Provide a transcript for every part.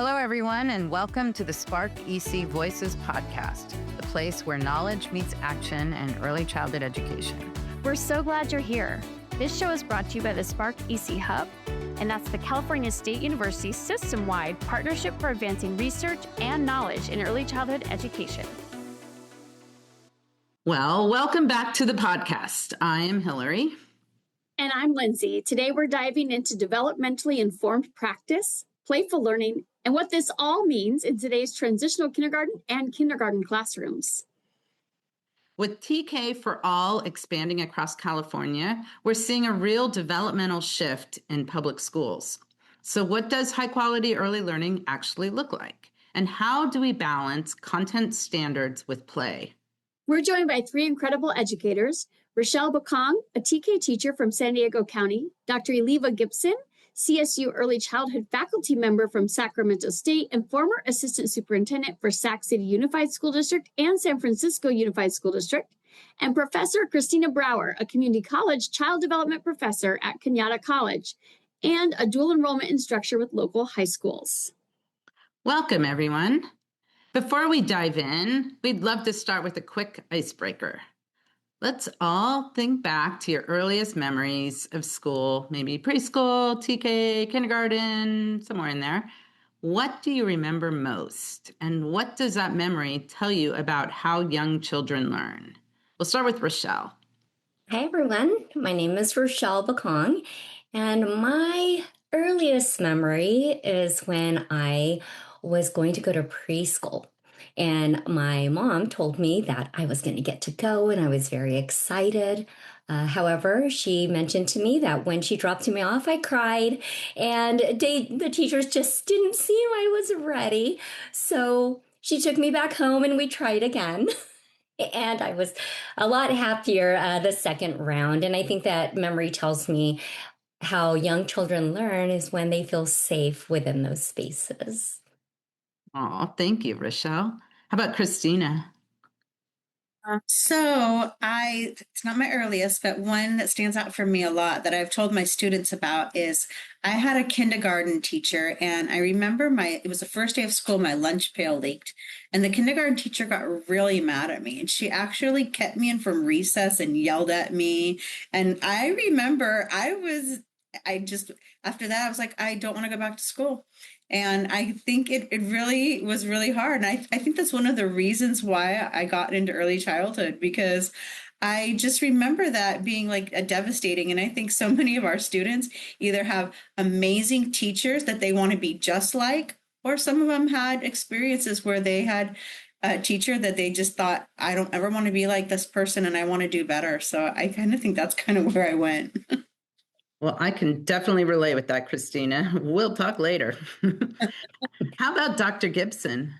Hello, everyone, and welcome to the Spark EC Voices podcast, the place where knowledge meets action and early childhood education. We're so glad you're here. This show is brought to you by the Spark EC Hub, and that's the California State University system-wide partnership for advancing research and knowledge in early childhood education. Well, welcome back to the podcast. I am Hillary. And I'm Lindsay. Today we're diving into developmentally informed practice, playful learning, and what this all means in today's transitional kindergarten and kindergarten classrooms. With TK for All expanding across California, we're seeing a real developmental shift in public schools. So what does high-quality early learning actually look like? And how do we balance content standards with play? We're joined by three incredible educators: Rachelle Bacong, a TK teacher from San Diego County; Dr. Gibson, CSU Early Childhood faculty member from Sacramento State and former assistant superintendent for Sac City Unified School District and San Francisco Unified School District; and Professor Kristina Brower, a community college child development professor at Cañada College and a dual enrollment instructor with local high schools. Welcome, everyone. Before we dive in, we'd love to start with a quick icebreaker. Let's all think back to your earliest memories of school, maybe preschool, TK, kindergarten, somewhere in there. What do you remember most? And what does that memory tell you about how young children learn? We'll start with Rachelle. Hi, everyone. My name is Rachelle Bacong, and my earliest memory is when I was going to go to preschool. And my mom told me that I was going to get to go, and I was very excited. However, she mentioned to me that when she dropped me off, I cried, and the teachers just didn't seem I was ready. So she took me back home, and we tried again. And I was a lot happier the second round. And I think that memory tells me how young children learn is when they feel safe within those spaces. Oh, thank you, Rachelle. How about Kristina? It's not my earliest, but one that stands out for me a lot that I've told my students about is I had a kindergarten teacher, and I remember it was the first day of school, my lunch pail leaked, and the kindergarten teacher got really mad at me, and she actually kept me in from recess and yelled at me. And I remember after that, I was like, I don't want to go back to school. And I think it really was really hard. And I think that's one of the reasons why I got into early childhood, because I just remember that being like a devastating. And I think so many of our students either have amazing teachers that they want to be just like, or some of them had experiences where they had a teacher that they just thought, I don't ever want to be like this person and I want to do better. So I kind of think that's kind of where I went. Well, I can definitely relate with that, Kristina. We'll talk later. How about Dr. Gibson?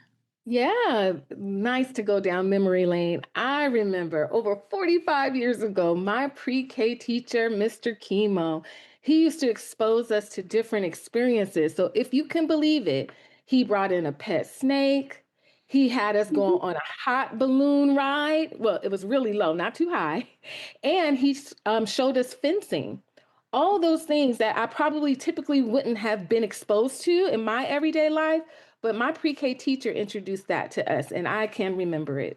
Yeah, nice to go down memory lane. I remember over 45 years ago, my pre-K teacher, Mr. Chemo, he used to expose us to different experiences. So if you can believe it, he brought in a pet snake. He had us go on a hot balloon ride. Well, it was really low, not too high. And he showed us fencing. All those things that I probably typically wouldn't have been exposed to in my everyday life, but my pre-K teacher introduced that to us, and I can remember it.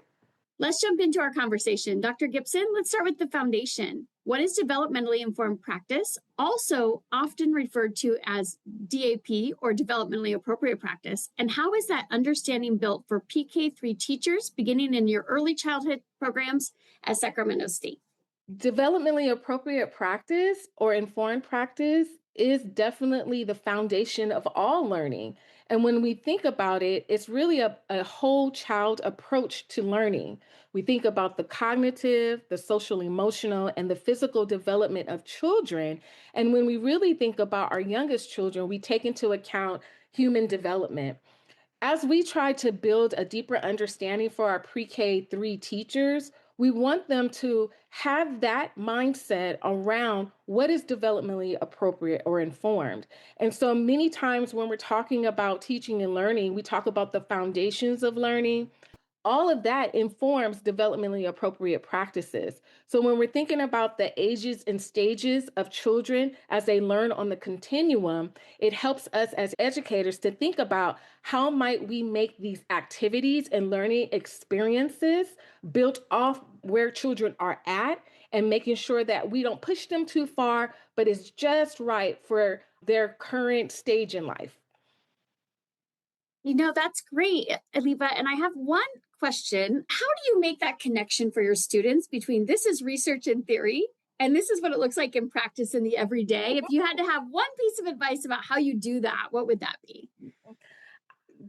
Let's jump into our conversation. Dr. Gibson, let's start with the foundation. What is developmentally informed practice, also often referred to as DAP or developmentally appropriate practice, and how is that understanding built for PK3 teachers beginning in your early childhood programs at Sacramento State? Developmentally appropriate practice or informed practice is definitely the foundation of all learning. And when we think about it, it's really a whole child approach to learning. We think about the cognitive, the social emotional, and the physical development of children. And when we really think about our youngest children, we take into account human development. As we try to build a deeper understanding for our pre-K3 teachers, we want them to have that mindset around what is developmentally appropriate or informed. And so many times when we're talking about teaching and learning, we talk about the foundations of learning. all of that informs developmentally appropriate practices. So when we're thinking about the ages and stages of children as they learn on the continuum, it helps us as educators to think about how might we make these activities and learning experiences built off where children are at, and making sure that we don't push them too far, but it's just right for their current stage in life. That's great, Aliva. And I have one question. How do you make that connection for your students between this is research and theory and this is what it looks like in practice in the everyday? If you had to have one piece of advice about how you do that, what would that be?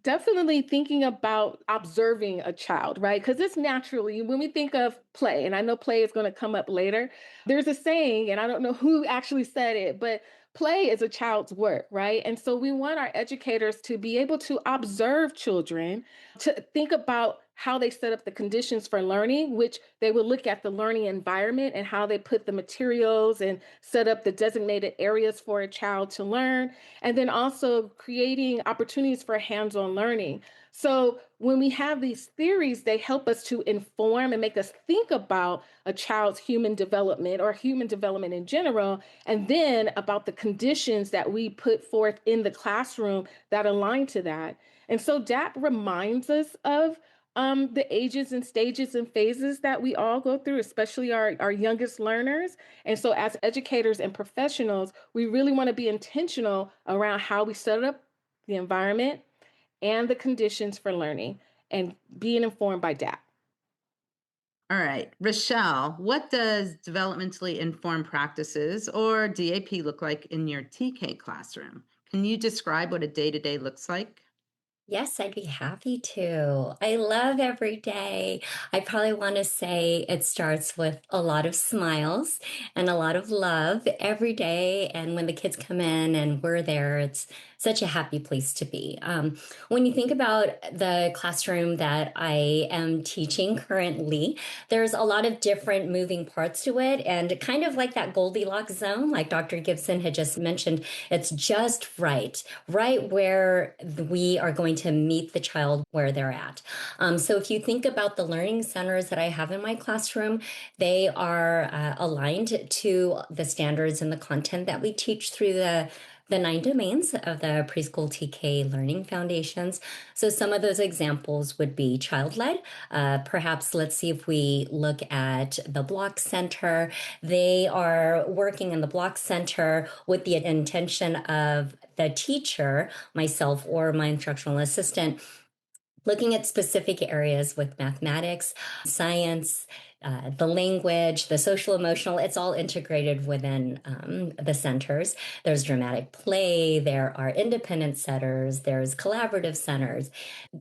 Definitely thinking about observing a child, right? Because it's naturally, when we think of play, and I know play is going to come up later, there's a saying, and I don't know who actually said it, but play is a child's work, right? And so we want our educators to be able to observe children, to think about how they set up the conditions for learning, which they will look at the learning environment and how they put the materials and set up the designated areas for a child to learn, and then also creating opportunities for hands-on learning. So when we have these theories, they help us to inform and make us think about a child's human development or human development in general, and then about the conditions that we put forth in the classroom that align to that. And so DAP reminds us of the ages and stages and phases that we all go through, especially our youngest learners. And so as educators and professionals, we really want to be intentional around how we set up the environment and the conditions for learning and being informed by DAP. All right, Rachelle, what does developmentally informed practices or DAP look like in your TK classroom? Can you describe what a day-to-day looks like? Yes, I'd be happy to. I love every day. I probably want to say it starts with a lot of smiles and a lot of love every day. And when the kids come in and we're there, it's such a happy place to be. When you think about the classroom that I am teaching currently, there's a lot of different moving parts to it. And kind of like that Goldilocks zone, like Dr. Gibson had just mentioned, it's just right where we are going to meet the child where they're at. So if you think about the learning centers that I have in my classroom, they are aligned to the standards and the content that we teach through the 9 domains of the preschool TK learning foundations. So some of those examples would be child-led. Perhaps let's see if we look at the Block Center. They are working in the Block Center with the intention of the teacher, myself or my instructional assistant, looking at specific areas with mathematics, science, the language, the social emotional, it's all integrated within the centers. There's dramatic play, there are independent centers, there's collaborative centers.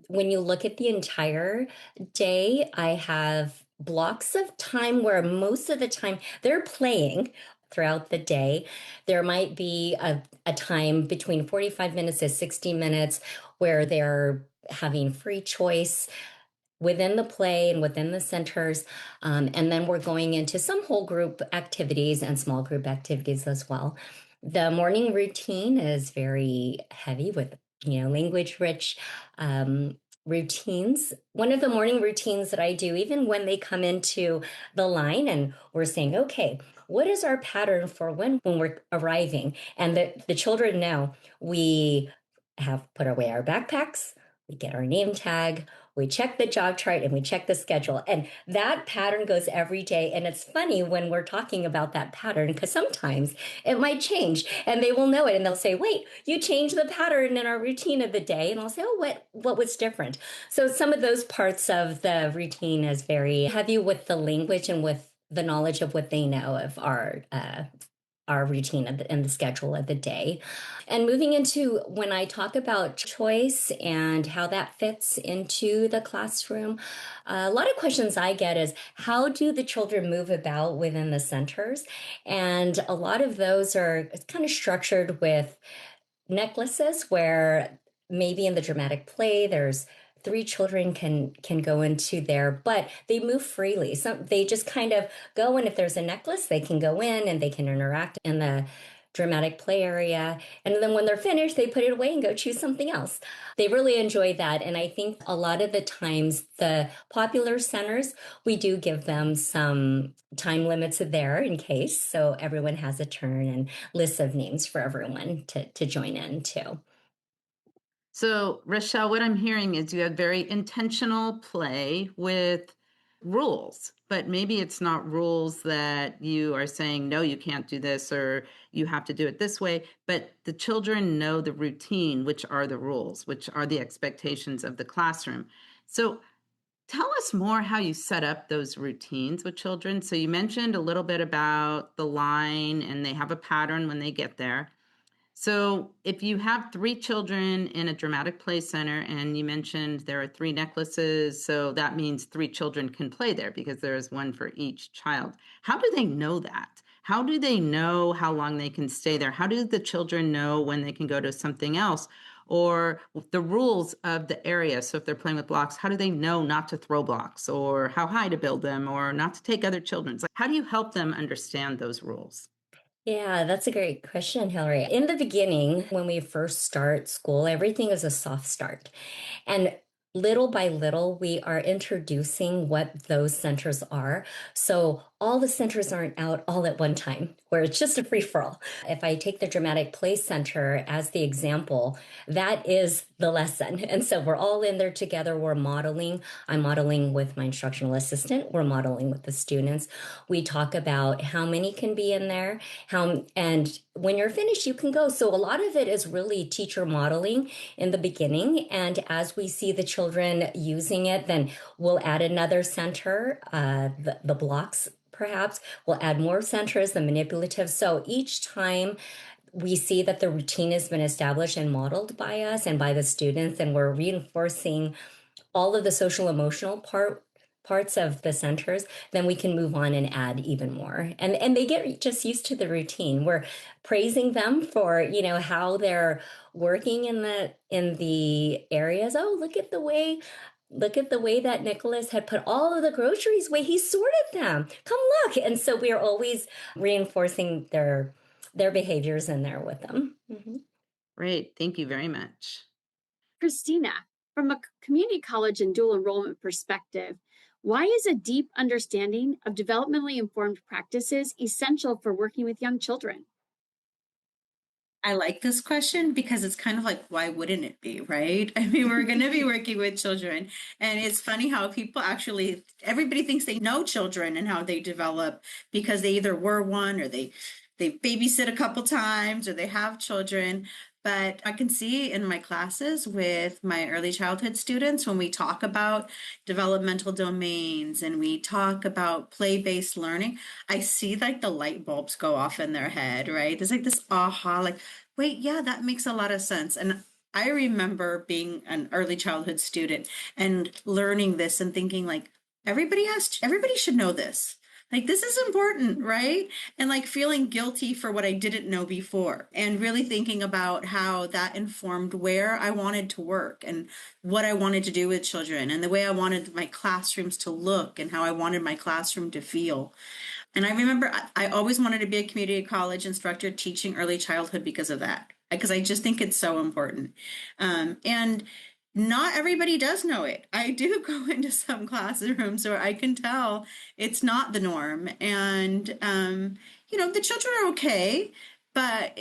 When you look at the entire day, I have blocks of time where most of the time they're playing throughout the day. There might be a time between 45 minutes to 60 minutes where they're having free choice within the play and within the centers. And then we're going into some whole group activities and small group activities as well. The morning routine is very heavy with, language rich routines. One of the morning routines that I do, even when they come into the line and we're saying, okay, what is our pattern for when we're arriving? And the children know we have put away our backpacks, we get our name tag, we check the job chart, and we check the schedule. And that pattern goes every day. And it's funny when we're talking about that pattern, because sometimes it might change and they will know it. And they'll say, wait, you changed the pattern in our routine of the day. And I'll say, oh, what was different? So some of those parts of the routine is very heavy with the language and with the knowledge of what they know of our routine and the schedule of the day. And moving into when I talk about choice and how that fits into the classroom, a lot of questions I get is, how do the children move about within the centers? And a lot of those are kind of structured with necklaces where maybe in the dramatic play, there's 3 children can go into there, but they move freely. They just kind of go, and if there's a necklace, they can go in and they can interact in the dramatic play area. And then when they're finished, they put it away and go choose something else. They really enjoy that. And I think a lot of the times, the popular centers, we do give them some time limits there in case. So everyone has a turn and lists of names for everyone to join in too. So, Rachelle, what I'm hearing is you had very intentional play with rules, but maybe it's not rules that you are saying, no, you can't do this, or you have to do it this way. But the children know the routine, which are the rules, which are the expectations of the classroom. So, tell us more how you set up those routines with children. So, you mentioned a little bit about the line, and they have a pattern when they get there. So if you have 3 children in a dramatic play center, and you mentioned there are 3 necklaces, so that means 3 children can play there because there is one for each child. How do they know that? How do they know how long they can stay there? How do the children know when they can go to something else? Or the rules of the area. So if they're playing with blocks, how do they know not to throw blocks, or how high to build them, or not to take other children's? Like, how do you help them understand those rules? Yeah, that's a great question, Hillary. In the beginning, when we first start school, everything is a soft start. And little by little, we are introducing what those centers are. So all the centers aren't out all at one time, where it's just a free for all. If I take the Dramatic Play Center as the example, that is the lesson. And so we're all in there together. We're modeling. I'm modeling with my instructional assistant. We're modeling with the students. We talk about how many can be in there, and when you're finished, you can go. So a lot of it is really teacher modeling in the beginning. And as we see the children using it, then we'll add another center, the blocks perhaps. We'll add more centers, the manipulative. So each time we see that the routine has been established and modeled by us and by the students, and we're reinforcing all of the social emotional parts of the centers, then we can move on and add even more. And they get just used to the routine. We're praising them for, how they're working in the areas. Oh, look at the way that Nicholas had put all of the groceries away. He sorted them. Come look. And so we are always reinforcing their behaviors in there with them. Mm-hmm. Great. Thank you very much. Kristina, from a community college and dual enrollment perspective, why is a deep understanding of developmentally informed practices essential for working with young children? I like this question because it's kind of like, why wouldn't it be, right? I mean, we're going to be working with children. And it's funny how everybody thinks they know children and how they develop because they either were one or they babysit a couple times or they have children. But I can see in my classes with my early childhood students, when we talk about developmental domains and we talk about play-based learning, I see like the light bulbs go off in their head, right? There's like this aha, like, wait, yeah, that makes a lot of sense. And I remember being an early childhood student and learning this and thinking like, everybody should know this. Like, this is important, right? And like feeling guilty for what I didn't know before and really thinking about how that informed where I wanted to work and what I wanted to do with children and the way I wanted my classrooms to look and how I wanted my classroom to feel. And I remember I always wanted to be a community college instructor teaching early childhood because of that, because I just think it's so important. And not everybody does know it. I do go into some classrooms where I can tell it's not the norm. And, the children are okay, but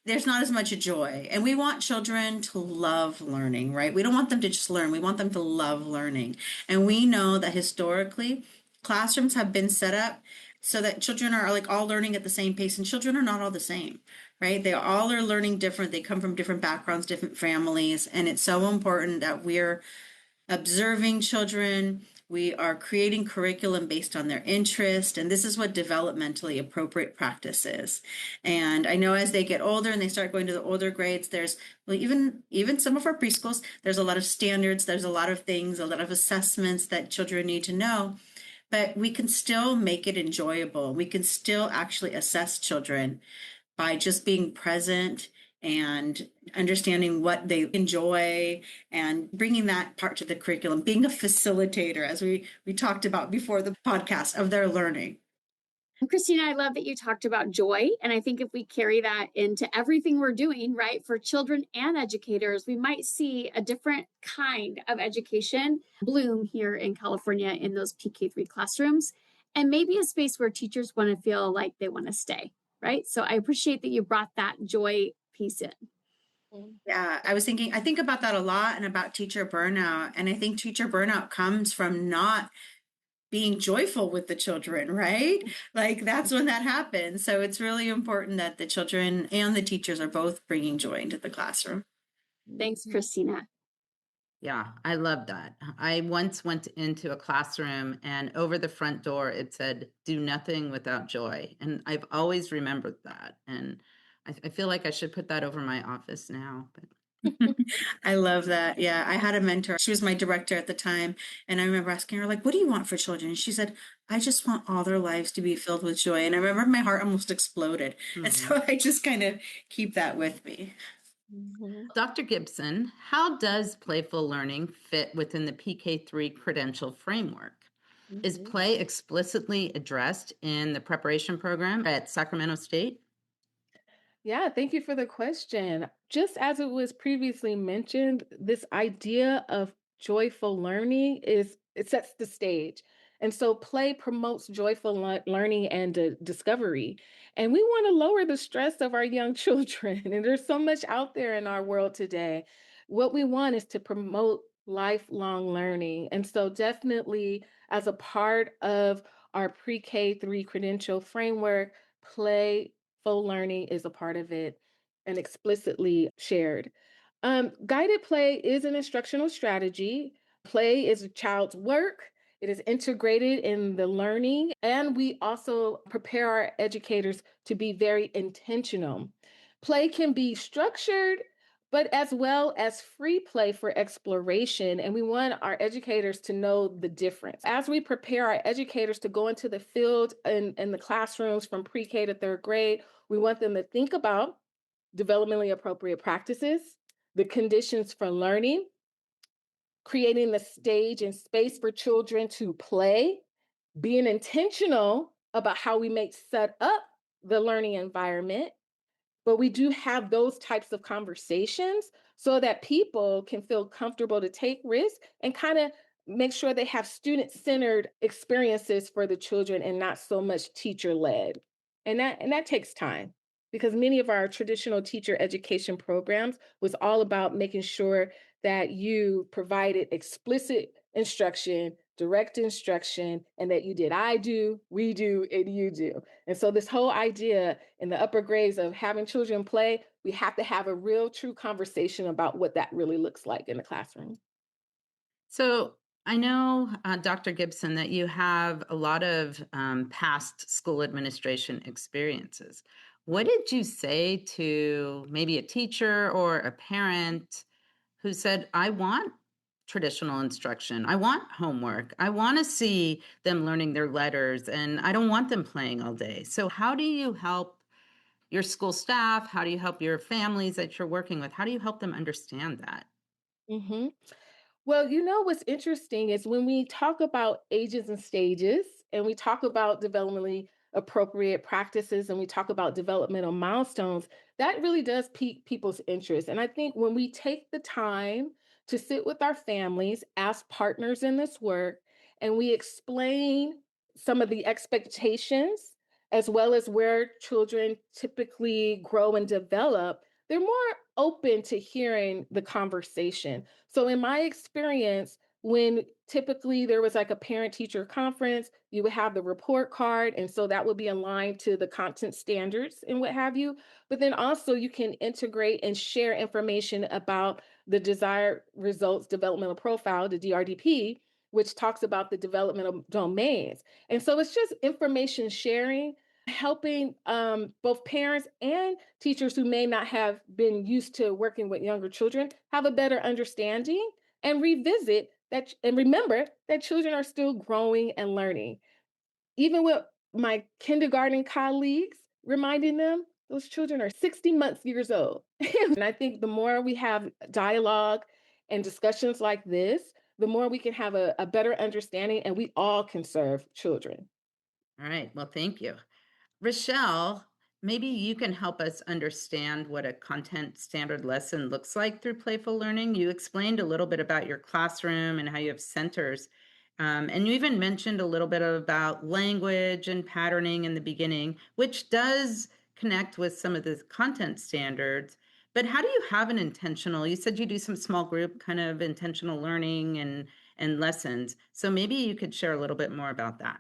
there's not as much joy. And we want children to love learning, right? We don't want them to just learn. We want them to love learning. And we know that historically, classrooms have been set up so that children are like all learning at the same pace, and children are not all the same, right? They all are learning different. They come from different backgrounds, different families. And it's so important that we're observing children. We are creating curriculum based on their interest. And this is what developmentally appropriate practice is. And I know as they get older and they start going to the older grades, even some of our preschools, there's a lot of standards, there's a lot of things, a lot of assessments that children need to know. But we can still make it enjoyable. We can still actually assess children by just being present and understanding what they enjoy and bringing that part to the curriculum, being a facilitator, as we talked about before the podcast, of their learning. Kristina, I love that you talked about joy. And I think if we carry that into everything we're doing, right, for children and educators, we might see a different kind of education bloom here in California in those PK3 classrooms, and maybe a space where teachers want to feel like they want to stay, right? So I appreciate that you brought that joy piece in. Yeah, I think about that a lot and about teacher burnout. And I think teacher burnout comes from not being joyful with the children, right? Like that's when that happens. So it's really important that the children and the teachers are both bringing joy into the classroom. Thanks, Kristina. Yeah, I love that. I once went into a classroom and over the front door, it said, "Do nothing without joy." And I've always remembered that. And I feel like I should put that over my office now. But I love that. Yeah, I had a mentor. She was my director at the time. And I remember asking her, like, what do you want for children? And she said, I just want all their lives to be filled with joy. And I remember my heart almost exploded. And so I just kind of keep that with me. Dr. Gibson, how does playful learning fit within the PK3 credential framework? Is play explicitly addressed in the preparation program at Sacramento State? Yeah, thank you for the question. Just as it was previously mentioned, this idea of joyful learning it sets the stage. And so play promotes joyful learning and discovery. And we want to lower the stress of our young children. And there's so much out there in our world today. What we want is to promote lifelong learning. And so definitely as a part of our pre-K3 credential framework, play full learning is a part of it and explicitly shared. Guided play is an instructional strategy. Play is a child's work. It is integrated in the learning, and we also prepare our educators to be very intentional. Play can be structured, but as well as free play for exploration. And we want our educators to know the difference. As we prepare our educators to go into the field and in the classrooms from pre-K to third grade, we want them to think about developmentally appropriate practices, the conditions for learning, creating the stage and space for children to play, being intentional about how we may set up the learning environment, but we do have those types of conversations so that people can feel comfortable to take risks and kind of make sure they have student-centered experiences for the children and not so much teacher-led. And that takes time because many of our traditional teacher education programs was all about making sure that you provided explicit instruction, direct instruction, and that you did I do, we do, and you do. And so this whole idea in the upper grades of having children play, we have to have a real true conversation about what that really looks like in the classroom. So I know, Dr. Gibson, that you have a lot of past school administration experiences. What did you say to maybe a teacher or a parent who said, I want traditional instruction, I want homework, I want to see them learning their letters, and I don't want them playing all day? So, how do you help your school staff? How do you help your families that you're working with? How do you help them understand that? Mhm. Well, you know what's interesting is when we talk about ages and stages, and we talk about developmentally appropriate practices, and we talk about developmental milestones, that really does pique people's interest. And I think when we take the time to sit with our families as partners in this work, and we explain some of the expectations, as well as where children typically grow and develop, they're more open to hearing the conversation. So in my experience, when typically there was like a parent teacher conference, you would have the report card. And so that would be aligned to the content standards and what have you. But then also you can integrate and share information about the desired results developmental profile, the DRDP, which talks about the developmental domains. And so it's just information sharing, helping both parents and teachers who may not have been used to working with younger children have a better understanding and revisit that and remember that children are still growing and learning. Even with my kindergarten colleagues, reminding them those children are 60 months years old. And I think the more we have dialogue and discussions like this, the more we can have a better understanding and we all can serve children. All right. Well, thank you. Rachelle, maybe you can help us understand what a content standard lesson looks like through playful learning. You explained a little bit about your classroom and how you have centers. And you even mentioned a little bit about language and patterning in the beginning, which does connect with some of the content standards. But how do you have an intentional, you said you do some small group kind of intentional learning and lessons. So maybe you could share a little bit more about that.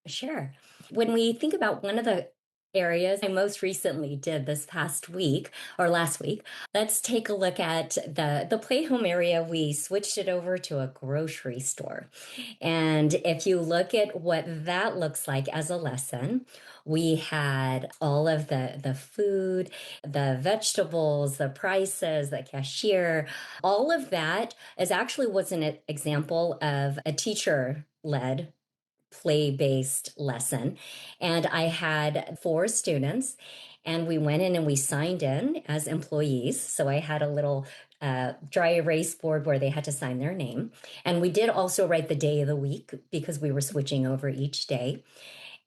Sure. When we think about one of the areas I most recently did this past week or last week, let's take a look at the play home area. We switched it over to a grocery store. And if you look at what that looks like as a lesson, we had all of the food, the vegetables, the prices, the cashier, all of that was an example of a teacher led play-based lesson. And I had 4 students, and we went in and we signed in as employees. So I had a little dry erase board where they had to sign their name. And we did also write the day of the week because we were switching over each day.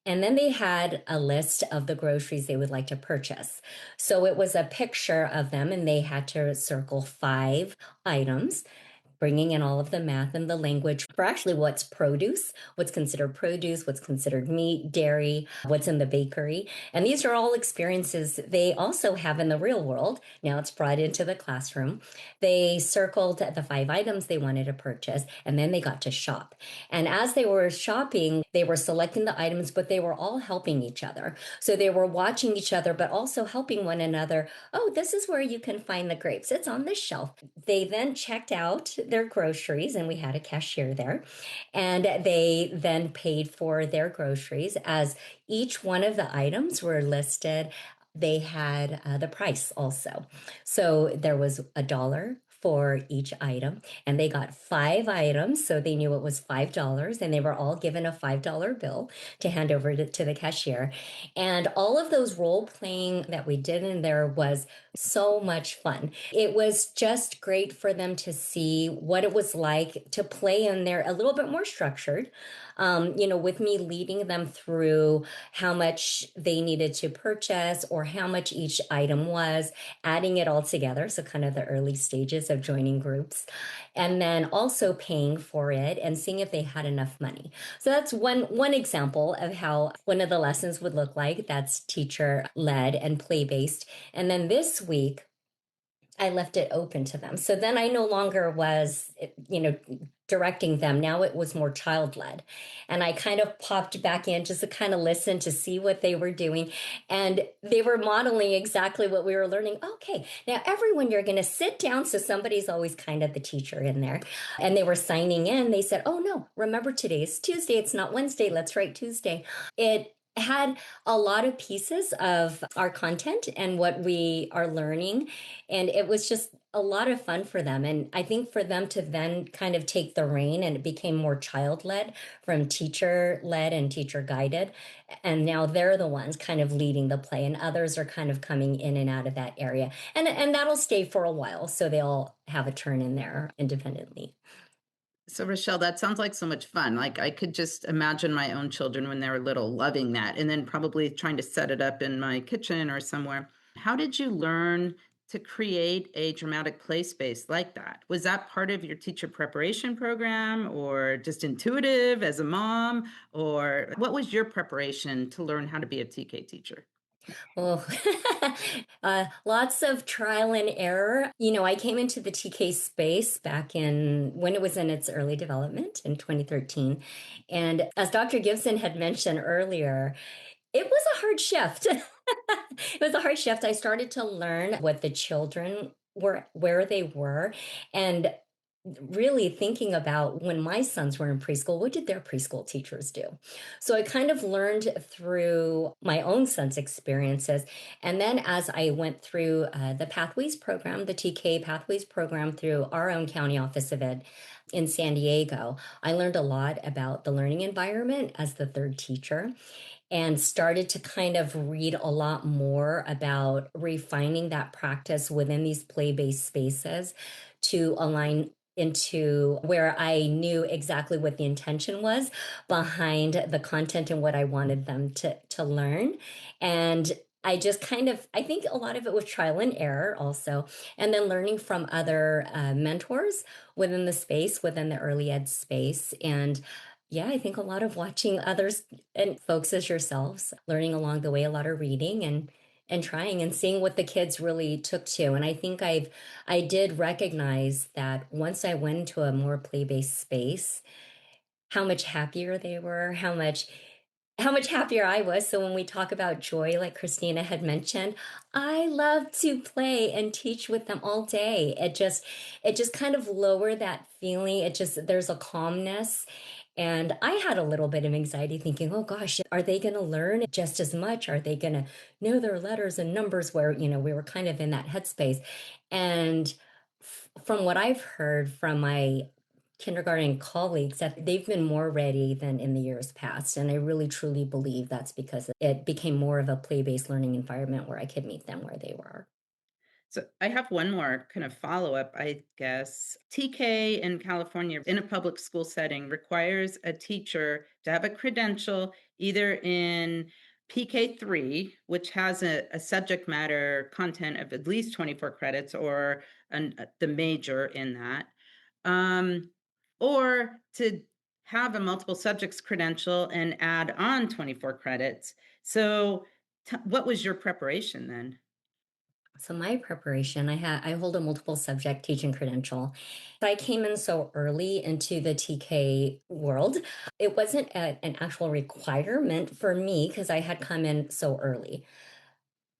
And then they had a list of the groceries they would like to purchase. So it was a picture of them, and they had to circle 5 items, bringing in all of the math and the language for actually what's considered produce, what's considered meat, dairy, what's in the bakery. And these are all experiences they also have in the real world. Now it's brought into the classroom. They circled the 5 items they wanted to purchase, and then they got to shop. And as they were shopping, they were selecting the items, but they were all helping each other. So they were watching each other, but also helping one another. Oh, this is where you can find the grapes. It's on this shelf. They then checked out their groceries, and we had a cashier there, and they then paid for their groceries. As each one of the items were listed, they had the price also. So there was $1 for each item, and they got 5 items, so they knew it was $5, and they were all given a $5 bill to hand over to the cashier. And all of those role playing that we did in there was so much fun. It was just great for them to see what it was like to play in there a little bit more structured, with me leading them through how much they needed to purchase or how much each item was, adding it all together. So kind of the early stages of joining groups, and then also paying for it and seeing if they had enough money. So that's one example of how one of the lessons would look like. That's teacher led and play based. And then this week, I left it open to them. So then I no longer was, directing them. Now it was more child led. And I kind of popped back in just to kind of listen to see what they were doing. And they were modeling exactly what we were learning. Okay, now everyone, you're going to sit down. So somebody's always kind of the teacher in there. And they were signing in. They said, oh no, remember today's Tuesday. It's not Wednesday. Let's write Tuesday. It had a lot of pieces of our content and what we are learning. And it was just a lot of fun for them. And I think for them to then kind of take the rein, and it became more child-led from teacher-led and teacher-guided. And now they're the ones kind of leading the play, and others are kind of coming in and out of that area. And that'll stay for a while. So they'll have a turn in there independently. So, Rachelle, that sounds like so much fun. Like, I could just imagine my own children when they were little loving that, and then probably trying to set it up in my kitchen or somewhere. How did you learn to create a dramatic play space like that? Was that part of your teacher preparation program, or just intuitive as a mom? Or what was your preparation to learn how to be a TK teacher? Oh, lots of trial and error. I came into the TK space back when it was in its early development in 2013. And as Dr. Gibson had mentioned earlier, it was a hard shift. It was a hard shift. I started to learn what the children were, where they were, and really thinking about when my sons were in preschool, what did their preschool teachers do? So I kind of learned through my own son's experiences. And then as I went through the Pathways program, the TK Pathways program through our own county office of ed in San Diego, I learned a lot about the learning environment as the 3rd teacher, and started to kind of read a lot more about refining that practice within these play-based spaces to align into where I knew exactly what the intention was behind the content and what I wanted them to learn. And I just I think a lot of it was trial and error also, and then learning from other mentors within the space, within the early ed space. And yeah, I think a lot of watching others and folks as yourselves, learning along the way, a lot of reading and trying and seeing what the kids really took to. And I think I did recognize that once I went into a more play-based space, how much happier they were, how much happier I was. So when we talk about joy, like Kristina had mentioned, I love to play and teach with them all day. It just kind of lowered that feeling. There's a calmness. And I had a little bit of anxiety thinking, oh gosh, are they going to learn just as much? Are they going to know their letters and numbers where, we were kind of in that headspace. And from what I've heard from my kindergarten colleagues, that they've been more ready than in the years past. And I really truly believe that's because it became more of a play-based learning environment where I could meet them where they were. So I have one more kind of follow-up, I guess. TK in California in a public school setting requires a teacher to have a credential either in PK3, which has a subject matter content of at least 24 credits, or the major in that, or to have a multiple subjects credential and add on 24 credits. So what was your preparation then? So my preparation, I hold a multiple subject teaching credential. I came in so early into the TK world. It wasn't an actual requirement for me because I had come in so early.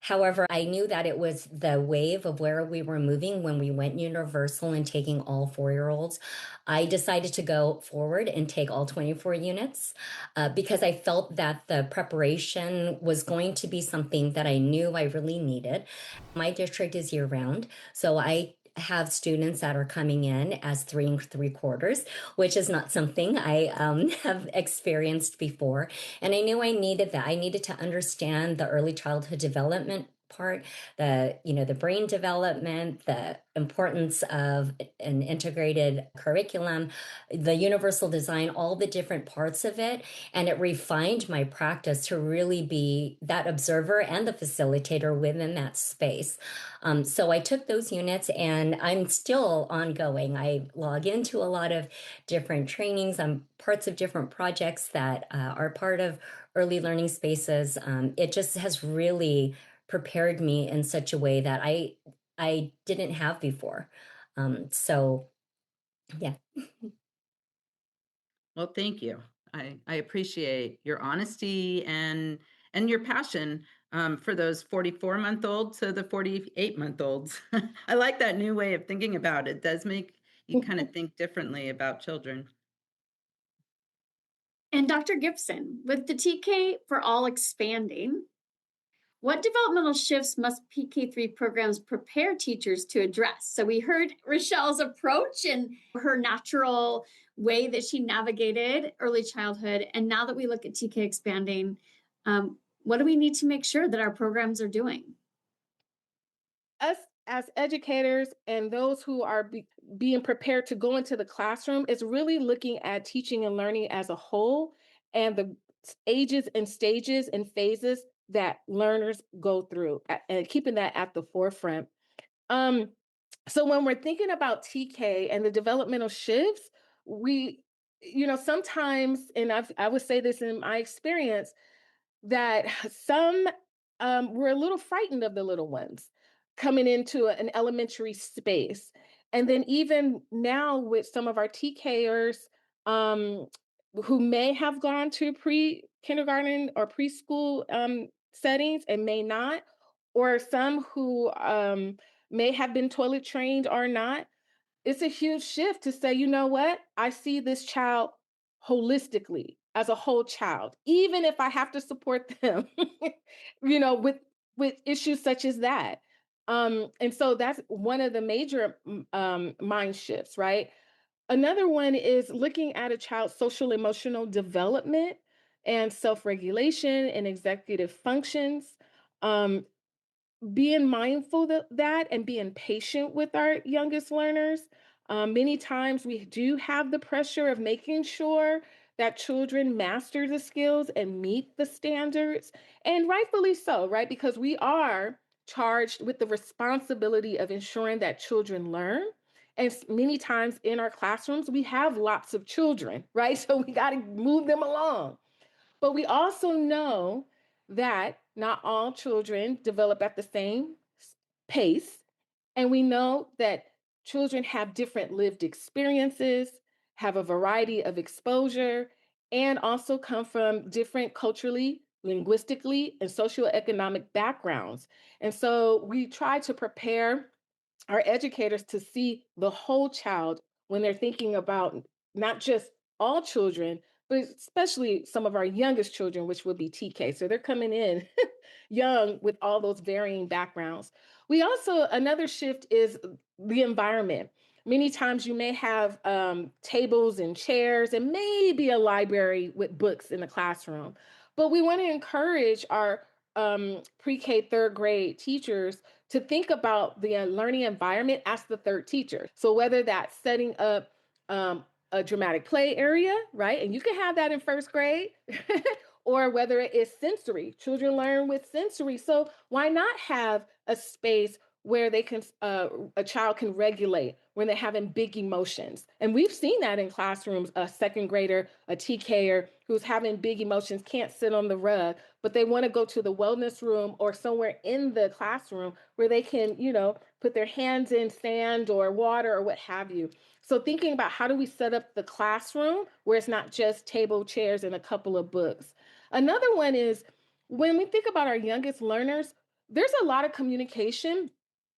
However, I knew that it was the wave of where we were moving when we went universal and taking all 4-year-olds. I decided to go forward and take all 24 units because I felt that the preparation was going to be something that I knew I really needed. My district is year round, so I have students that are coming in as 3 3/4, which is not something I have experienced before. And I knew I needed that. I needed to understand the early childhood development part, the brain development, the importance of an integrated curriculum, the universal design, all the different parts of it. And it refined my practice to really be that observer and the facilitator within that space. So I took those units and I'm still ongoing. I log into a lot of different trainings. I'm parts of different projects that are part of early learning spaces. It just has really prepared me in such a way that I didn't have before. So yeah. Well, thank you. I appreciate your honesty and your passion for those 44-month-olds to the 48-month-olds. I like that new way of thinking about it. It does make you kind of think differently about children. And Dr. Gibson, with the TK for All expanding, what developmental shifts must PK3 programs prepare teachers to address? So we heard Rachelle's approach and her natural way that she navigated early childhood. And now that we look at TK expanding, what do we need to make sure that our programs are doing? Us as educators and those who are being prepared to go into the classroom is really looking at teaching and learning as a whole and the ages and stages and phases that learners go through and keeping that at the forefront. So when we're thinking about TK and the developmental shifts, we, sometimes, and I would say this in my experience, that some were a little frightened of the little ones coming into an elementary space. And then even now with some of our TKers um, who may have gone to pre-kindergarten or preschool settings and may not, or some who may have been toilet trained or not, it's a huge shift to say, you know what? I see this child holistically as a whole child, even if I have to support them, with issues such as that. And so that's one of the major mind shifts, right? Another one is looking at a child's social emotional development and self-regulation and executive functions. Um, Being mindful that and being patient with our youngest learners, Many times we do have the pressure of making sure that children master the skills and meet the standards, and rightfully so, right? Because we are charged with the responsibility of ensuring that children learn. And many times in our classrooms, we have lots of children, right? So we got to move them along. But we also know that not all children develop at the same pace. And we know that children have different lived experiences, have a variety of exposure, and also come from different culturally, linguistically, and socioeconomic backgrounds. And so we try to prepare our educators to see the whole child when they're thinking about not just all children, but especially some of our youngest children, which would be TK. So they're coming in young with all those varying backgrounds. We also, another shift is the environment. Many times you may have tables and chairs and maybe a library with books in the classroom. But we want to encourage our pre-K third grade teachers to think about the learning environment as the third teacher. So whether that's setting up a dramatic play area, right? And you can have that in first grade, or whether it is sensory. Children learn with sensory. So why not have a space where they can a child can regulate when they're having big emotions? And we've seen that in classrooms. A second grader, a TKer who's having big emotions can't sit on the rug, but they want to go to the wellness room or somewhere in the classroom where they can, put their hands in sand or water or what have you. So thinking about how do we set up the classroom where it's not just table, chairs, and a couple of books. Another one is when we think about our youngest learners, there's a lot of communication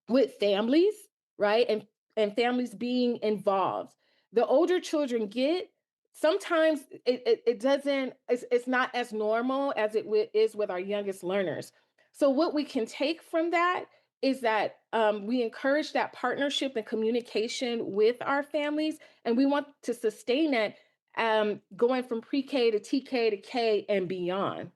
with families, right? And families being involved. The older children get, sometimes it doesn't, it's not as normal as is with our youngest learners. So what we can take from that is that we encourage that partnership and communication with our families, and we want to sustain it going from pre-K to TK to K and beyond.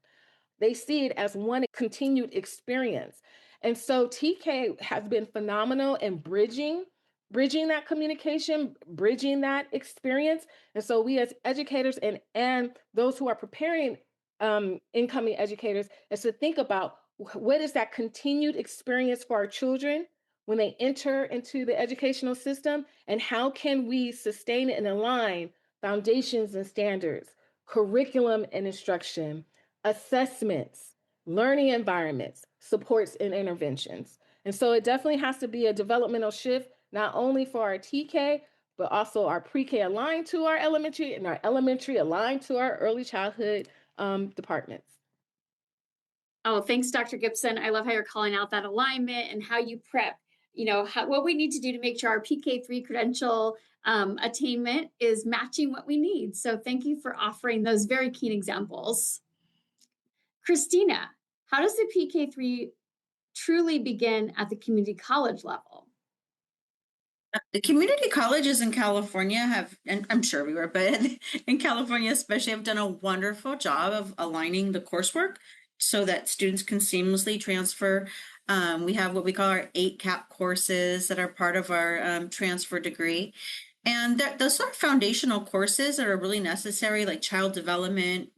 They see it as one continued experience. And so TK has been phenomenal in bridging that communication, bridging that experience. And so we as educators and those who are preparing incoming educators is to think about what is that continued experience for our children when they enter into the educational system, and how can we sustain it and align foundations and standards, curriculum and instruction, assessments, learning environments, supports, and interventions. And so it definitely has to be a developmental shift, not only for our TK, but also our pre-K aligned to our elementary and our elementary aligned to our early childhood departments. Oh, thanks, Dr. Gibson. I love how you're calling out that alignment and how you prep, what we need to do to make sure our PK3 credential attainment is matching what we need. So thank you for offering those very keen examples. Kristina, how does the PK3 truly begin at the community college level? The community colleges in California have, and I'm sure everywhere, but in California especially, have done a wonderful job of aligning the coursework so that students can seamlessly transfer. We have what we call our 8-cap courses that are part of our transfer degree. And those sort of foundational courses that are really necessary, like child development,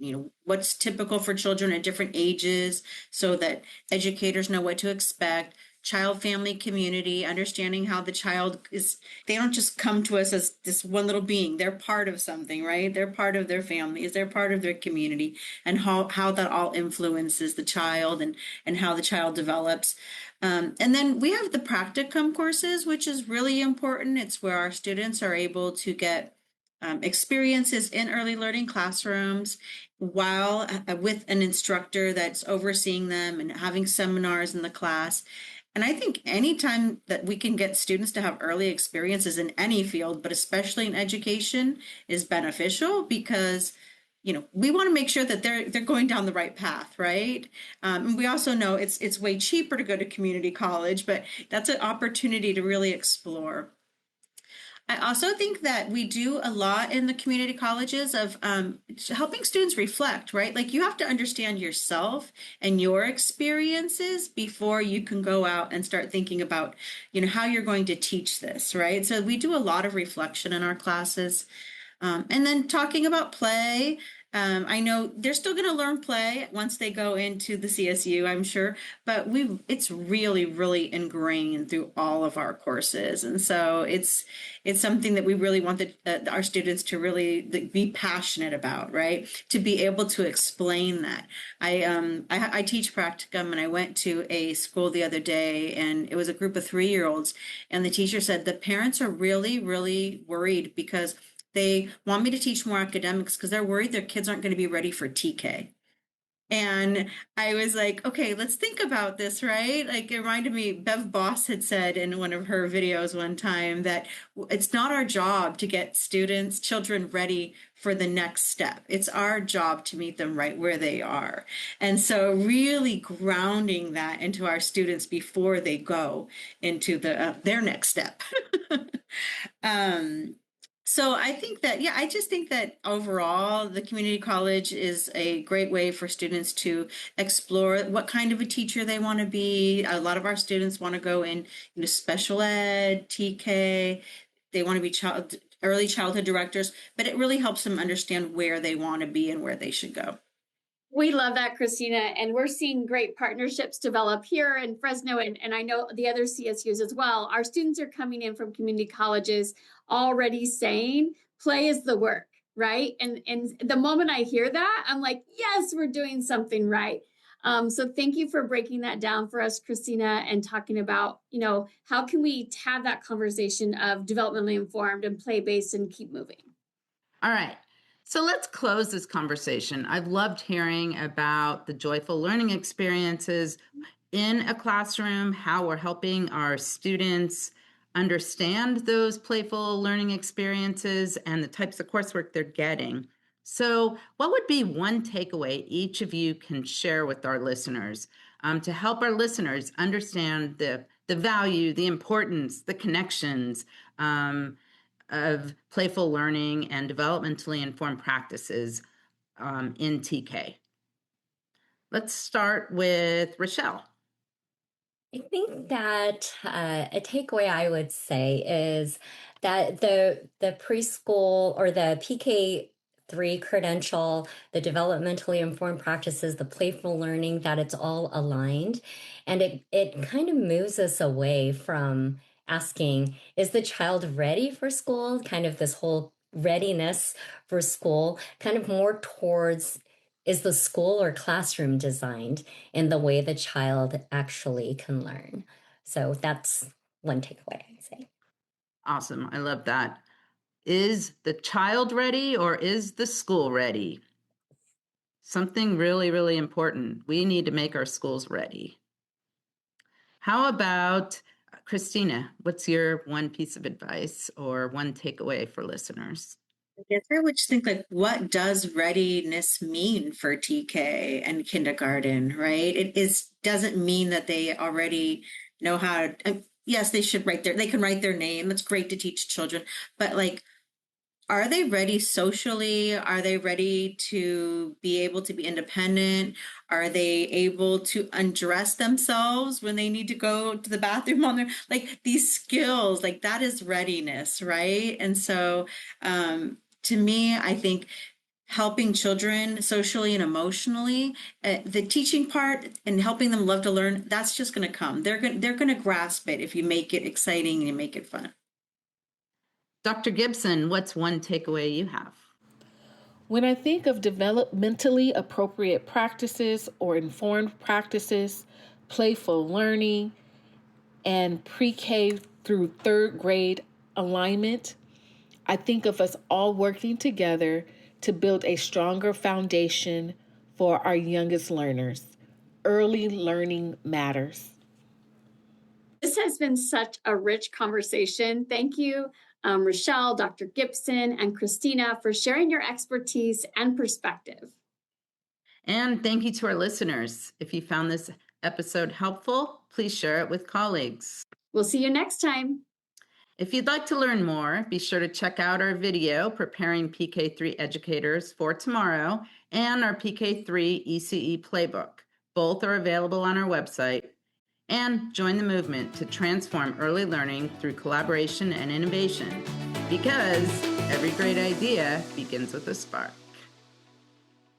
what's typical for children at different ages so that educators know what to expect. Child, family, community, understanding how the child is, they don't just come to us as this one little being. They're part of something, right? They're part of their families, they're part of their community, and how that all influences the child and how the child develops. And then we have the practicum courses, which is really important. It's where our students are able to get experiences in early learning classrooms while with an instructor that's overseeing them and having seminars in the class. And I think anytime that we can get students to have early experiences in any field, but especially in education, is beneficial because we want to make sure that they're going down the right path, right? And we also know it's way cheaper to go to community college, but that's an opportunity to really explore. I also think that we do a lot in the community colleges of helping students reflect, right? Like you have to understand yourself and your experiences before you can go out and start thinking about, how you're going to teach this, right? So we do a lot of reflection in our classes. And then talking about play, I know they're still going to learn play once they go into the CSU, I'm sure, but it's really, really ingrained through all of our courses. And so it's something that we really want our students to really be passionate about, right? To be able to explain that. I teach practicum, and I went to a school the other day, and it was a group of 3-year-olds, and the teacher said the parents are really, really worried because they want me to teach more academics because they're worried their kids aren't going to be ready for TK. And I was like, okay, let's think about this, right? Like it reminded me, Bev Boss had said in one of her videos one time that it's not our job to get children ready for the next step. It's our job to meet them right where they are. And so really grounding that into our students before they go into their next step. So I think that, yeah, I just think that overall, the community college is a great way for students to explore what kind of a teacher they want to be. A lot of our students want to go in, special ed, TK. They want to be early childhood directors, but it really helps them understand where they want to be and where they should go. We love that, Kristina. And we're seeing great partnerships develop here in Fresno. And I know the other CSUs as well. Our students are coming in from community colleges already saying play is the work, right? And the moment I hear that, I'm like, yes, we're doing something right. So thank you for breaking that down for us, Kristina, and talking about, how can we have that conversation of developmentally informed and play-based and keep moving. All right. So let's close this conversation. I've loved hearing about the joyful learning experiences in a classroom, how we're helping our students understand those playful learning experiences and the types of coursework they're getting. So what would be one takeaway each of you can share with our listeners to help our listeners understand the value, the importance, the connections, of playful learning and developmentally informed practices in TK? Let's start with Rachelle. I think that a takeaway I would say is that the preschool or the PK3 credential, the developmentally informed practices, the playful learning, that it's all aligned. And it kind of moves us away from asking, is the child ready for school? Kind of this whole readiness for school, kind of more towards, is the school or classroom designed in the way the child actually can learn? So that's one takeaway, I'd say. Awesome. I love that. Is the child ready or is the school ready? Something really, really important. We need to make our schools ready. How about Kristina? What's your one piece of advice or one takeaway for listeners? I guess I would just think like, what does readiness mean for TK and kindergarten, right? Doesn't mean that they already know how to, yes, they can write their name. It's great to teach children, but like, are they ready socially? Are they ready to be able to be independent? Are they able to undress themselves when they need to go to the bathroom on their, like these skills, like that is readiness, right? And so, to me, I think helping children socially and emotionally, the teaching part and helping them love to learn, that's just going to come. They're going to grasp it if you make it exciting and you make it fun. Dr. Gibson, what's one takeaway you have? When I think of developmentally appropriate practices or informed practices, playful learning, and pre-K through third grade alignment, I think of us all working together to build a stronger foundation for our youngest learners. Early learning matters. This has been such a rich conversation. Thank you, Rachelle, Dr. Gibson, and Kristina for sharing your expertise and perspective. And thank you to our listeners. If you found this episode helpful, please share it with colleagues. We'll see you next time. If you'd like to learn more, be sure to check out our video, Preparing PK3 Educators for Tomorrow, and our PK3 ECE Playbook. Both are available on our website. And join the movement to transform early learning through collaboration and innovation, because every great idea begins with a spark.